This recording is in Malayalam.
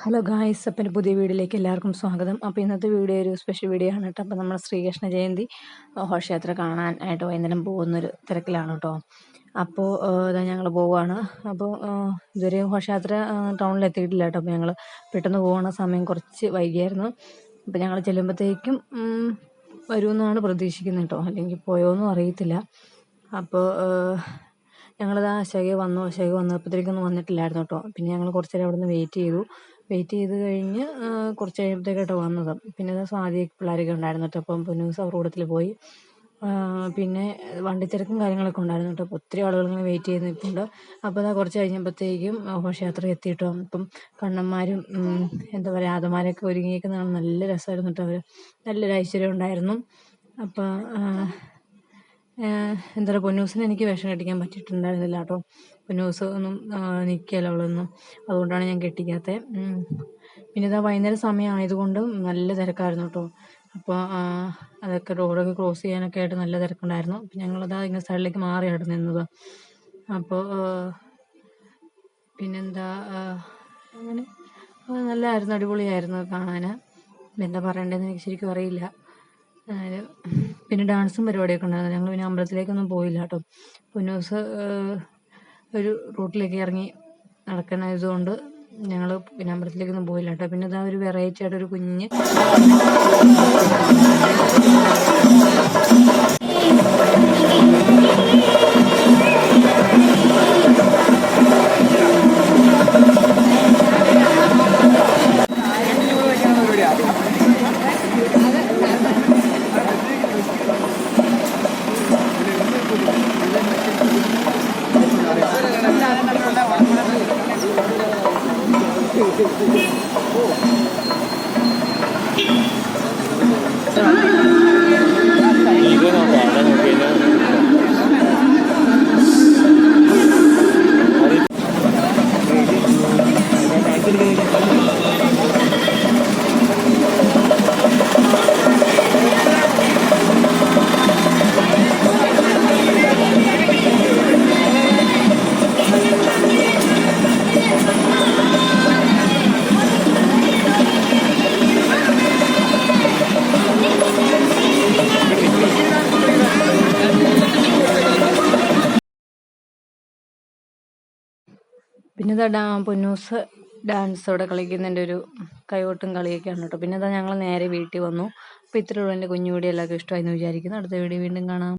ഹലോ ഗായ്സ്, അപ്പം എൻ്റെ പുതിയ വീഡിയോയിലേക്ക് എല്ലാവർക്കും സ്വാഗതം. അപ്പോൾ ഇന്നത്തെ വീഡിയോ ഒരു സ്പെഷ്യൽ വീഡിയോ ആണ് കേട്ടോ. അപ്പോൾ നമ്മൾ ശ്രീകൃഷ്ണ ജയന്തി ഘോഷയാത്ര കാണാനായിട്ട് വൈകുന്നേരം പോകുന്നൊരു തിരക്കിലാണ് കേട്ടോ. അപ്പോൾ ഇതാ ഞങ്ങൾ പോവുകയാണ്. അപ്പോൾ ഇതുവരെ ഘോഷയാത്ര ടൗണിലെത്തിയിട്ടില്ല കേട്ടോ. അപ്പോൾ ഞങ്ങൾ പെട്ടെന്ന് പോകുന്ന സമയം കുറച്ച് വൈകിയായിരുന്നു. അപ്പോൾ ഞങ്ങൾ ചെല്ലുമ്പോഴത്തേക്കും വരുമെന്നാണ് പ്രതീക്ഷിക്കുന്നത് കേട്ടോ. അല്ലെങ്കിൽ പോയോന്നും അറിയത്തില്ല. അപ്പോൾ ഞങ്ങളിതാ അശോകെ വന്നപ്പോഴത്തേക്കൊന്നും വന്നിട്ടില്ലായിരുന്നു കേട്ടോ. പിന്നെ ഞങ്ങൾ കുറച്ച് നേരം അവിടെ നിന്ന് വെയിറ്റ് ചെയ്ത് കഴിഞ്ഞ് കുറച്ച് കഴിയുമ്പോഴത്തേക്കാട്ടോ വന്നത്. പിന്നെ സ്വാതി പിള്ളേരൊക്കെ ഉണ്ടായിരുന്നു കേട്ടോ. അപ്പം പൊന്നൂസ് അവർ കൂട്ടത്തിൽ പോയി. പിന്നെ വണ്ടിത്തിരക്കും കാര്യങ്ങളൊക്കെ ഉണ്ടായിരുന്നു കേട്ടോ. അപ്പോൾ ഒത്തിരി ആളുകൾ ഇങ്ങനെ വെയിറ്റ് ചെയ്ത് നിൽപ്പുണ്ട്. അപ്പോൾ അതാ കുറച്ച് കഴിഞ്ഞപ്പോഴത്തേക്കും ഘോഷയാത്ര എത്തിയിട്ടോ. ഇപ്പം കണ്ണന്മാരും എന്താ പറയുക ആദമാരൊക്കെ ഒരുങ്ങിയേക്കുന്നതാണ്. നല്ല രസമായിരുന്നു കേട്ടോ. അവർ നല്ലൊരു ഐശ്വര്യം ഉണ്ടായിരുന്നു. അപ്പം എന്താ പറയുക പൊന്നൂസിന് എനിക്ക് വിഷം കെട്ടിക്കാൻ പറ്റിയിട്ടുണ്ടായിരുന്നില്ല കേട്ടോ. പൊന്നൂസ് ഒന്നും നിൽക്കുകയല്ല അവളൊന്നും, അതുകൊണ്ടാണ് ഞാൻ കെട്ടിക്കാത്തത്. പിന്നെ ഇതാ വൈകുന്നേരം സമയം ആയതുകൊണ്ടും നല്ല തിരക്കായിരുന്നു കേട്ടോ. അപ്പോൾ അതൊക്കെ റോഡൊക്കെ ക്രോസ് ചെയ്യാനൊക്കെ ആയിട്ട് നല്ല തിരക്കുണ്ടായിരുന്നു. അപ്പം ഞങ്ങളതാ ഇങ്ങനെ സൈഡിലേക്ക് മാറിയാണ് നിന്നത്. അപ്പോൾ പിന്നെന്താ അങ്ങനെ നല്ലതായിരുന്നു, അടിപൊളിയായിരുന്നു കാണാൻ. എന്താ പറയേണ്ടതെന്ന് എനിക്ക് ശരിക്കും അറിയില്ല. പിന്നെ ഡാൻസും പരിപാടിയൊക്കെ ഉണ്ടായിരുന്നു. ഞങ്ങൾ പിന്നെ അമ്പലത്തിലേക്കൊന്നും പോയില്ല കേട്ടോ. പൊന്നൂസ് ഒരു റൂട്ടിലേക്ക് ഇറങ്ങി നടക്കണതുകൊണ്ട് ഞങ്ങൾ പിന്നെ അമ്പലത്തിലേക്കൊന്നും പോയില്ല കേട്ടോ. പിന്നെ ഇതാ ഒരു വെറൈറ്റി ആയിട്ടൊരു കുഞ്ഞ് പിന്നെ ഇതാ പൊന്നൂസ് ഡാൻസ് അവിടെ കളിക്കുന്നതിൻ്റെ ഒരു കൈകൊട്ടും കളിയൊക്കെയാണ് കേട്ടോ. പിന്നെ ഇതാ ഞങ്ങൾ നേരെ വീട്ടിൽ വന്നു. അപ്പോൾ ഇത്രയുള്ള എൻ്റെ കുഞ്ഞു വീഡിയോ എല്ലാവർക്കും ഇഷ്ടമായി എന്ന് വിചാരിക്കുന്നു. അടുത്ത വീഡിയോ വീണ്ടും കാണാം.